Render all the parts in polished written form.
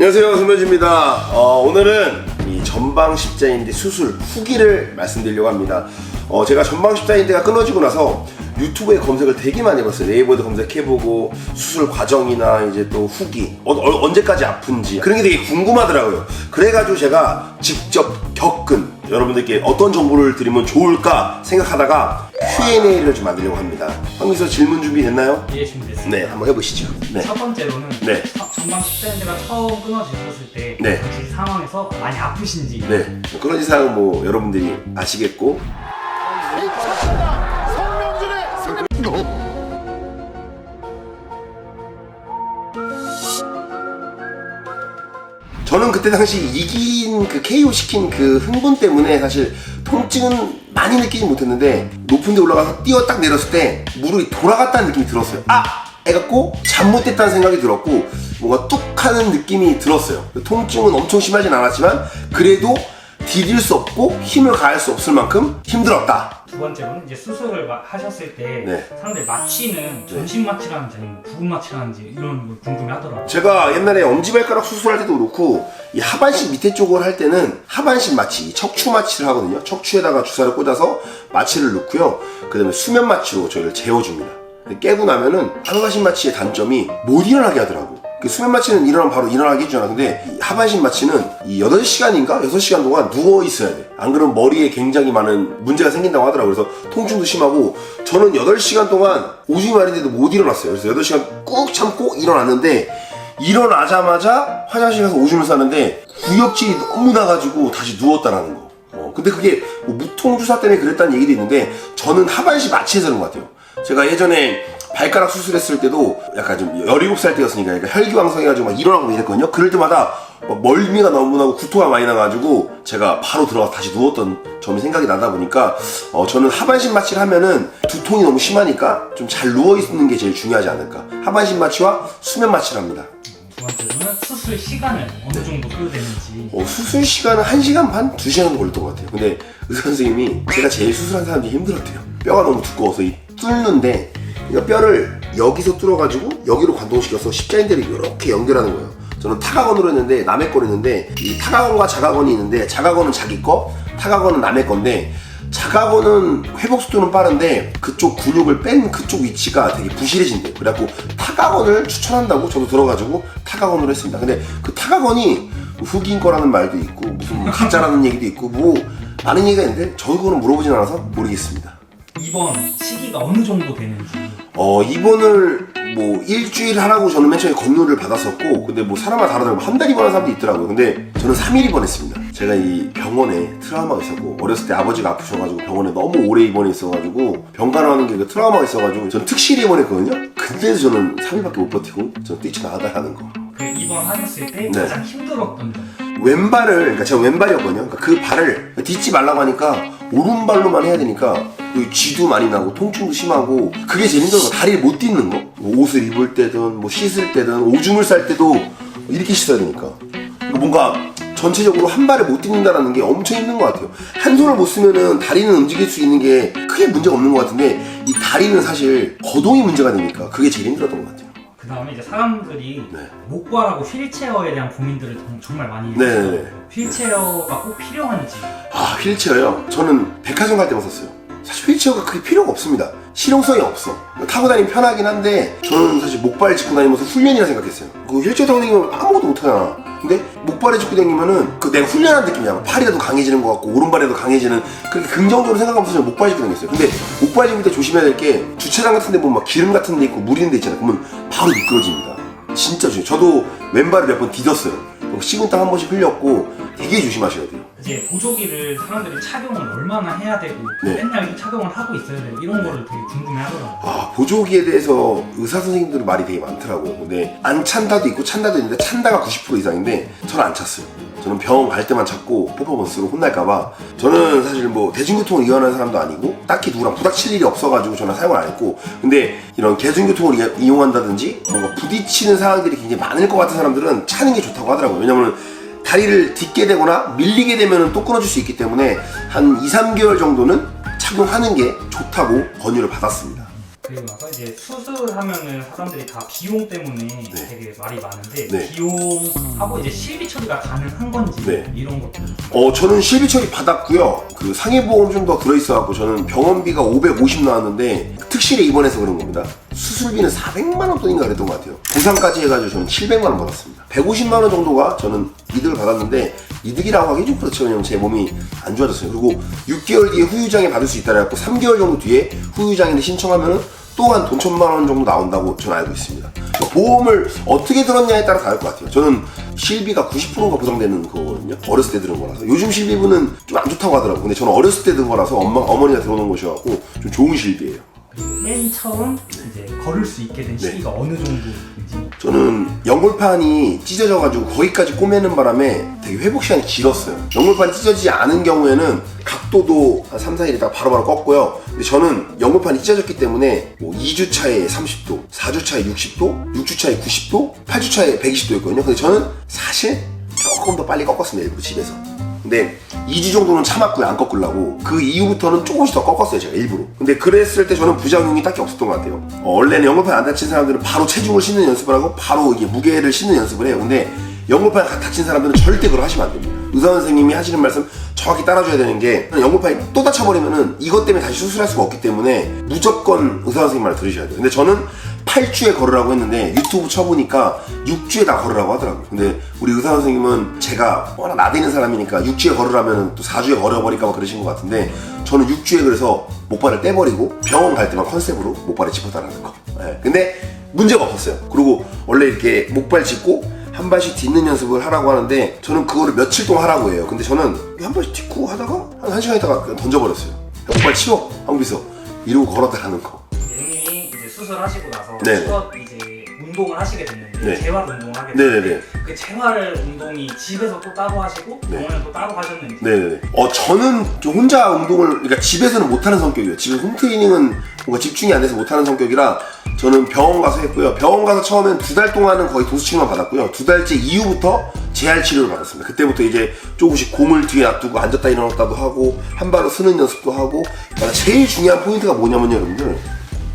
안녕하세요, 손명주입니다. 오늘은 이 전방 십자인대 수술 후기를 말씀드리려고 합니다. 제가 전방 십자인대가 끊어지고 나서 유튜브에 검색을 되게 많이 해봤어요. 네이버에도 검색해보고 수술 과정이나 이제 또 후기 언제까지 아픈지 그런 게 되게 궁금하더라고요. 그래가지고 제가 직접 겪은 여러분들께 어떤 정보를 드리면 좋을까 생각하다가 Q&A를 좀 만들려고 합니다. 황미서 질문 준비됐나요? 예, 준비됐습니다. 네, 한번 해보시죠. 네. 첫 번째로는 네. 전방 십자인대가 처음 끊어지셨을 때 네. 그 상황에서 많이 아프신지. 네, 그런 이상은 뭐 여러분들이 아시겠고. 저는 그때 당시 이긴 그 KO 시킨 그 흥분 때문에 사실 통증은 많이 느끼지 못했는데 높은 데 올라가서 뛰어 딱 내렸을 때 무릎이 돌아갔다는 느낌이 들었어요. 해갖고 잘못됐다는 생각이 들었고 뭔가 뚝 하는 느낌이 들었어요. 통증은 엄청 심하진 않았지만 그래도 디딜 수 없고 힘을 가할 수 없을 만큼 힘들었다. 두 번째로는 이제 수술을 하셨을 때 네. 사람들이 마취는 전신 마취라는지 아니면 부분 마취라는지 이런 걸 궁금해 하더라고요. 제가 옛날에 엄지발가락 수술할 때도 그렇고 이 하반신 밑에 쪽을 할 때는 하반신 마취, 척추 마취를 하거든요. 척추에다가 주사를 꽂아서 마취를 넣고요. 그 다음에 수면 마취로 저희를 재워줍니다. 깨고 나면은 하반신 마취의 단점이 못 일어나게 하더라고. 그 수면 마취는 일어나면 바로 일어나게 해주잖아. 근데 이 하반신 마취는 이 8시간인가? 6시간 동안 누워 있어야 돼. 안 그러면 머리에 굉장히 많은 문제가 생긴다고 하더라고요. 그래서 통증도 심하고 저는 8시간 동안 오줌이 마린데도 못 일어났어요. 그래서 8시간 꾹 참고 일어났는데 일어나자마자 화장실 가서 오줌을 싸는데 구역질이 너무 나가지고 다시 누웠다라는 거. 근데 그게 뭐 무통주사 때문에 그랬다는 얘기도 있는데 저는 하반신 마취에서 그런 것 같아요. 제가 예전에 발가락 수술했을 때도 약간 좀 17살 때였으니까 약간 혈기왕성해가지고 막 일어나고 이랬거든요. 그럴 때마다 멀미가 너무 나고 구토가 많이 나가지고 제가 바로 들어가서 다시 누웠던 점이 생각이 나다 보니까 저는 하반신 마취를 하면은 두통이 너무 심하니까 좀 잘 누워있는 게 제일 중요하지 않을까. 하반신 마취와 수면 마취를 합니다. 두 번째로는 수술 시간을 어느 정도 소요되는지. 수술 시간은 1시간 반? 2시간 정도 걸렸던 것 같아요. 근데 의사 선생님이 제가 제일 수술한 사람 중에 힘들었대요. 뼈가 너무 두꺼워서 뚫는데 그러니까 뼈를 여기서 뚫어가지고 여기로 관통시켜서 십자인대를 이렇게 연결하는 거예요. 저는 타각원으로 했는데 남의 거로 했는데 이 타각원과 자각원이 있는데 자각원은 자기 거, 타각원은 남의 건데 자각원은 회복 속도는 빠른데 그쪽 근육을 뺀 그쪽 위치가 되게 부실해진대요. 그래갖고 타각원을 추천한다고 저도 들어가지고 타각원으로 했습니다. 근데 그 타각원이 흑인 거라는 말도 있고 무슨 가짜라는 얘기도 있고 뭐 많은 얘기가 있는데 저도 그거는 물어보진 않아서 모르겠습니다. 입원 시기가 어느 정도 되는지. 입원을 뭐 일주일 하라고 저는 맨 처음에 권유를 받았었고 근데 뭐 사람마다 다르더라고요. 한 달 입원한 사람도 있더라고요. 근데 저는 3일 입원했습니다. 제가 이 병원에 트라우마가 있었고 어렸을 때 아버지가 아프셔가지고 병원에 너무 오래 입원해 있어가지고 병간호하는 게 그 트라우마가 있어가지고 저는 특실 입원했거든요. 근데도 저는 3일밖에 못 버티고 저는 뛰쳐나가다 하는 거. 그 입원하셨을 때 네. 가장 힘들었던 점. 왼발을, 그러니까 제가 왼발이었거든요. 그러니까 그 발을 딛지 말라고 하니까 오른발로만 해야 되니까 쥐도 많이 나고 통증도 심하고 그게 제일 힘들어요. 다리를 못 딛는 거. 뭐 옷을 입을 때든 뭐 씻을 때든 오줌을 쌀 때도 이렇게 씻어야 되니까. 그러니까 뭔가 전체적으로 한 발을 못 딛는다는 게 엄청 힘든 것 같아요. 한 손을 못 쓰면은 다리는 움직일 수 있는 게 크게 문제가 없는 것 같은데 이 다리는 사실 거동이 문제가 되니까 그게 제일 힘들었던 것 같아요. 그 다음에 이제 사람들이 네. 목발하고 휠체어에 대한 고민들을 정말 많이 네. 해요. 휠체어가 꼭 필요한지. 휠체어요? 저는 백화점 갈 때만 썼어요. 사실 휠체어가 그렇게 필요가 없습니다. 실용성이 없어. 타고 다니면 편하긴 한데 저는 사실 목발 짚고 다니면서 훈련이라 생각했어요. 그 휠체어 타고 다니면 아무것도 못하잖아. 근데 목발에 짚고 다니면은 그 내가 훈련한 느낌이야. 팔이라도 강해지는 것 같고 오른발에도 강해지는 그렇게 긍정적으로 생각하면서 저는 목발 짚고 다녔어요. 근데 목발 짚을 때 조심해야 될 게 주차장 같은 데 보면 막 기름 같은 데 있고 물 있는 데 있잖아요. 그러면 바로 미끄러집니다. 진짜 조심해요. 저도 왼발을 몇 번 디뎠어요. 식은땀 한 번씩 흘렸고 되게 조심하셔야 돼요. 이제 보조기를 사람들이 착용을 얼마나 해야 되고 네. 맨날 착용을 하고 있어야 되고 이런 거를 되게 궁금해 하더라고요. 보조기에 대해서 의사 선생님들은 말이 되게 많더라고. 근데 안 찬다도 있고 찬다도 있는데 찬다가 90% 이상인데 저는 안 찼어요. 저는 병원 갈 때만 찾고 퍼포먼스로 혼날까봐. 저는 사실 뭐 대중교통을 이용하는 사람도 아니고 딱히 누구랑 부닥칠 일이 없어가지고 저는 사용을 안 했고 근데 이런 대중교통을 이용한다든지 뭔가 부딪히는 상황들이 굉장히 많을 것 같은 사람들은 차는 게 좋다고 하더라고요. 왜냐면 다리를 딛게 되거나 밀리게 되면 또 끊어질 수 있기 때문에 한 2-3개월 정도는 착용하는 게 좋다고 권유를 받았습니다. 그리고 나서 이제 수술하면은 사람들이 다 비용 때문에 되게 말이 많은데 네. 비용하고 이제 실비 처리가 가능한 건지 네. 이런 것도 저는 실비 처리 받았고요. 그 상해보험 좀 더 들어있어갖고 저는 병원비가 550 나왔는데 특실에 입원해서 그런 겁니다. 수술비는 400만 원 돈인가 그랬던 것 같아요. 보상까지 해가지고 저는 700만 원 받았습니다. 150만 원 정도가 저는 이득을 받았는데 이득이라고 하기 좀 그렇죠. 왜냐면 제 몸이 안 좋아졌어요. 그리고 6개월 뒤에 후유장애 받을 수 있다고 해갖고 3개월 정도 뒤에 후유장애를 신청하면은 또한 돈 1,000만 원 정도 나온다고 저는 알고 있습니다. 보험을 어떻게 들었냐에 따라 다를 것 같아요. 저는 실비가 90%가 보상되는 거거든요. 어렸을 때 들은 거라서. 요즘 실비부는 좀 안 좋다고 하더라고요. 근데 저는 어렸을 때 든 거라서 어머니가 들어놓은 것이어갖고 좀 좋은 실비예요. 맨 처음 이제 걸을 수 있게 된 시기가 어느 정도인지. 저는 연골판이 찢어져가지고 거기까지 꼬매는 바람에 되게 회복 시간이 길었어요. 연골판이 찢어지지 않은 경우에는 각도도 한 3, 4일 있다가 바로바로 껐고요. 근데 저는 연골판이 찢어졌기 때문에 뭐 2주 차에 30도, 4주 차에 60도, 6주 차에 90도, 8주 차에 120도였거든요. 근데 저는 사실 조금 더 빨리 꺾었습니다. 일부러 집에서. 근데 2주 정도는 참았고요. 안 꺾으려고. 그 이후부터는 조금씩 더 꺾었어요. 제가 일부러. 근데 그랬을 때 저는 부작용이 딱히 없었던 것 같아요. 원래는 연골판 안 다친 사람들은 바로 체중을 싣는 연습을 하고 바로 이게 무게를 싣는 연습을 해요. 근데 연골판 다친 사람들은 절대 그걸 하시면 안 됩니다. 의사 선생님이 하시는 말씀 정확히 따라줘야 되는 게 연골판이 또 다쳐버리면은 이것 때문에 다시 수술할 수가 없기 때문에 무조건 의사 선생님 말을 들으셔야 돼요. 근데 저는 8주에 걸으라고 했는데 유튜브 쳐보니까 6주에 다 걸으라고 하더라고요. 근데 우리 의사 선생님은 제가 워낙 나대는 사람이니까 6주에 걸으라면 또 4주에 걸어버릴까 봐 그러신 것 같은데 저는 6주에 그래서 목발을 떼버리고 병원 갈 때만 컨셉으로 목발을 짚어달라는 거. 네. 근데 문제가 없었어요. 그리고 원래 이렇게 목발 짚고 한 발씩 딛는 연습을 하라고 하는데 저는 그거를 며칠 동안 하라고 해요. 근데 저는 한 발씩 딛고 하다가 한 시간 있다가 그냥 던져버렸어요. 목발 치워! 하고서 이러고 걸었다 가는 거. 예능이 이제 수술하시고 나서 네. 첫 이제 운동을 하시게 됐는데 네. 재활 운동을 하게 네네네. 됐는데 그 재활 운동이 집에서 또 따로 하시고 네. 병원에 또 따로 하셨는지. 네네. 저는 좀 혼자 운동을, 그러니까 집에서는 못하는 성격이에요. 집에 홈트레이닝은 뭔가 집중이 안 돼서 못하는 성격이라 저는 병원 가서 했고요. 병원 가서 처음엔 2달 동안은 거의 도수치료만 받았고요. 2달째 이후부터 재활 치료를 받았습니다. 그때부터 이제 조금씩 공을 뒤에 놔두고 앉았다 일어났다도 하고 한 발로 서는 연습도 하고. 제일 중요한 포인트가 뭐냐면요, 여러분들.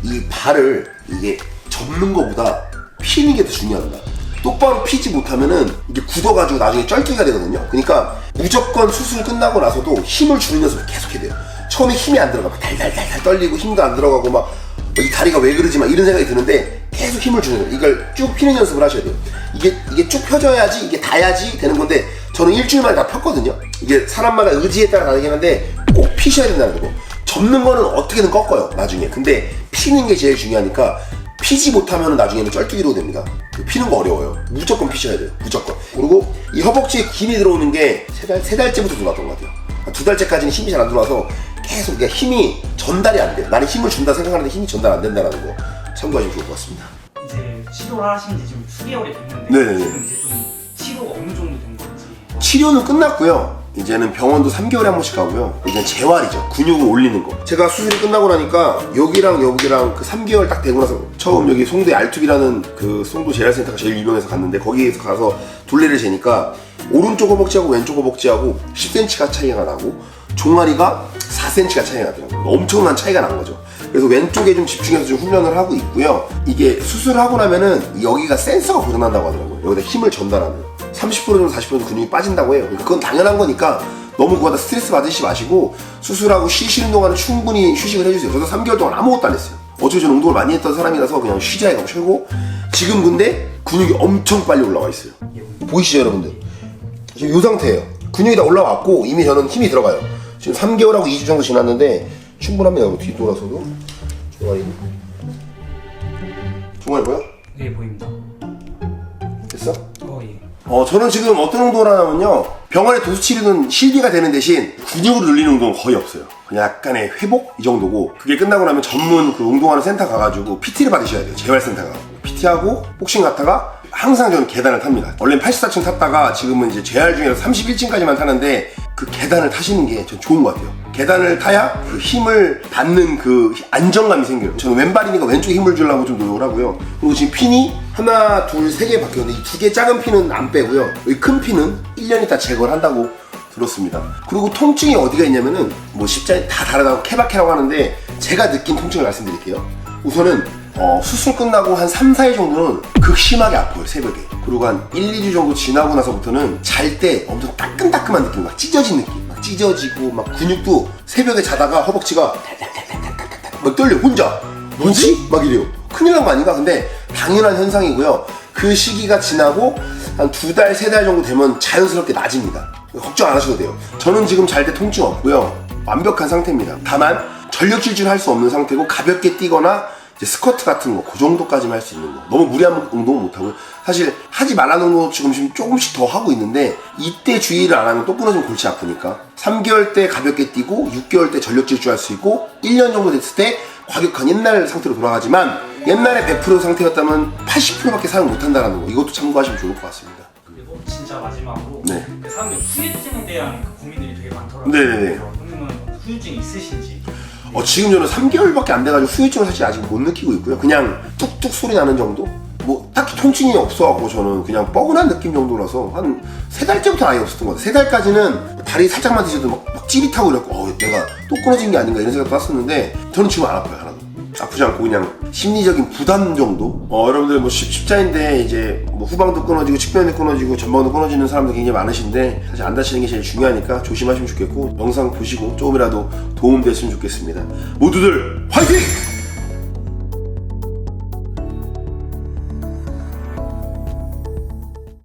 이 발을 이게 접는 것보다 피는 게 더 중요합니다. 똑바로 피지 못하면은 이게 굳어가지고 나중에 쩔기가 되거든요. 그러니까 무조건 수술 끝나고 나서도 힘을 주는 연습을 계속 해야 돼요. 처음에 힘이 안 들어가 막 달달달달 떨리고 힘도 안 들어가고 막 이 다리가 왜 그러지 막 이런 생각이 드는데 계속 힘을 주는 거예요. 이걸 쭉 피는 연습을 하셔야 돼요. 이게 쭉 펴져야지 이게 닿아야지 되는 건데 저는 일주일 만에 다 폈거든요. 이게 사람마다 의지에 따라 다르긴 한데 꼭 피셔야 된다는 거고. 접는 거는 어떻게든 꺾어요 나중에. 근데 피는 게 제일 중요하니까 피지 못하면 나중에는 쩔뚝이로 됩니다. 피는 거 어려워요. 무조건 피셔야 돼요. 무조건. 그리고 이 허벅지에 힘이 들어오는 게 세 달째부터 들어왔던 것 같아요. 한 2달째까지는 힘이 잘 안 들어와서 계속 그러니까 힘이 전달이 안 돼요. 나는 힘을 준다 생각하는데 힘이 전달 안 된다는 거 참고하시면 좋을 것 같습니다. 이제 치료를 하신 지 지금 수개월이 됐는데 네네네. 지금 이제 좀 치료가 어느 정도 된 건지. 치료는 끝났고요. 이제는 병원도 3개월에 한 번씩 가고요. 이제는 재활이죠. 근육을 올리는 거. 제가 수술이 끝나고 나니까 여기랑 여기랑 그 3개월 딱 되고 나서 처음 여기 송도의 알투기라는 그 송도 재활센터가 제일 유명해서 갔는데 거기에서 가서 둘레를 재니까 오른쪽 허벅지하고 왼쪽 허벅지하고 10cm가 차이가 나고 종아리가 4cm가 차이가 나더라고요. 엄청난 차이가 난 거죠. 그래서 왼쪽에 좀 집중해서 좀 훈련을 하고 있고요. 이게 수술하고 나면은 여기가 센서가 고장난다고 하더라고요. 여기다 힘을 전달하는 30% 정도 40% 정도 근육이 빠진다고 해요. 그건 당연한 거니까 너무 그거다 스트레스 받으시지 마시고 수술하고 쉬시는 동안은 충분히 휴식을 해주세요. 저도 3개월 동안 아무것도 안 했어요. 어차피 저는 운동을 많이 했던 사람이라서 그냥 쉬자 이거 쉬고. 지금 근데 근육이 엄청 빨리 올라와 있어요. 보이시죠 여러분들? 지금 이 상태예요. 근육이 다 올라왔고 이미 저는 힘이 들어가요. 지금 3개월하고 2주 정도 지났는데 충분합니다. 뒤돌아서도 종아리 보여? 네 보입니다. 됐어? 예. 저는 지금 어떤 운동을 하냐면요. 병원에 도수치료는 실비가 되는 대신 근육으로 늘리는 운동은 거의 없어요. 그냥 약간의 회복? 이 정도고 그게 끝나고 나면 전문 그 운동하는 센터 가가지고 PT를 받으셔야 돼요. 재활센터 가고 PT하고 복싱 갔다가 항상 저는 계단을 탑니다. 원래는 84층 탔다가 지금은 이제 재활 중이라서 31층까지만 타는데 그 계단을 타시는 게 전 좋은 것 같아요. 계단을 타야 그 힘을 받는 그 안정감이 생겨요. 저는 왼발이니까 왼쪽에 힘을 주려고 좀 노력을 하고요. 그리고 지금 핀이 하나, 둘, 세 개 바뀌었는데 이 두 개 작은 핀은 안 빼고요. 여기 큰 핀은 1년 있다 제거를 한다고 들었습니다. 그리고 통증이 어디가 있냐면은 뭐 십자에 다 다르다고 케바케라고 하는데 제가 느낀 통증을 말씀드릴게요. 우선은 수술 끝나고 한 3, 4일 정도는 극심하게 아파요, 새벽에. 그리고 한 1, 2주 정도 지나고 나서부터는 잘 때 엄청 따끔따끔한 느낌, 막 찢어진 느낌, 막 찢어지고 막 근육도 새벽에 자다가 허벅지가 막 떨려, 혼자. 뭐지? 막 이래요. 큰일 난 거 아닌가? 근데 당연한 현상이고요. 그 시기가 지나고 한 2달, 3달 정도 되면 자연스럽게 나아집니다. 걱정 안 하셔도 돼요. 저는 지금 잘 때 통증 없고요. 완벽한 상태입니다. 다만 전력 질주를 할 수 없는 상태고, 가볍게 뛰거나 이제 스쿼트 같은 거, 그 정도까지만 할 수 있는 거. 너무 무리한 운동은 못하고요. 사실 하지 말라는 거 지금 조금씩 더 하고 있는데, 이때 주의를 안 하면 또 끊어지면 골치 아프니까 3개월 때 가볍게 뛰고 6개월 때 전력 질주할 수 있고, 1년 정도 됐을 때 과격한 옛날 상태로 돌아가지만, 옛날에 100% 상태였다면 80%밖에 사용 못한다는 거, 이것도 참고하시면 좋을 것 같습니다. 그리고 진짜 마지막으로 네. 그 사람들 후유증에 대한 그 고민들이 되게 많더라고요. 네네네. 그래서 형님은 후유증이 있으신지. 지금 저는 3개월밖에 안 돼가지고 후유증을 사실 아직 못 느끼고 있고요. 그냥 뚝뚝 소리 나는 정도? 뭐 딱히 통증이 없어갖고 저는 그냥 뻐근한 느낌 정도라서 한 3달째부터 아예 없었던 것 같아요. 3달까지는 다리 살짝만 드셔도 막 찌릿하고 이랬고, 내가 또 끊어진 게 아닌가 이런 생각도 했었는데, 저는 지금 안 아파요, 하나도. 아프지 않고 그냥 심리적인 부담 정도? 여러분들 뭐 십자인데 이제 뭐 후방도 끊어지고 측면도 끊어지고 전방도 끊어지는 사람들 굉장히 많으신데, 사실 안 다치는 게 제일 중요하니까 조심하시면 좋겠고, 영상 보시고 조금이라도 도움 됐으면 좋겠습니다. 모두들 화이팅!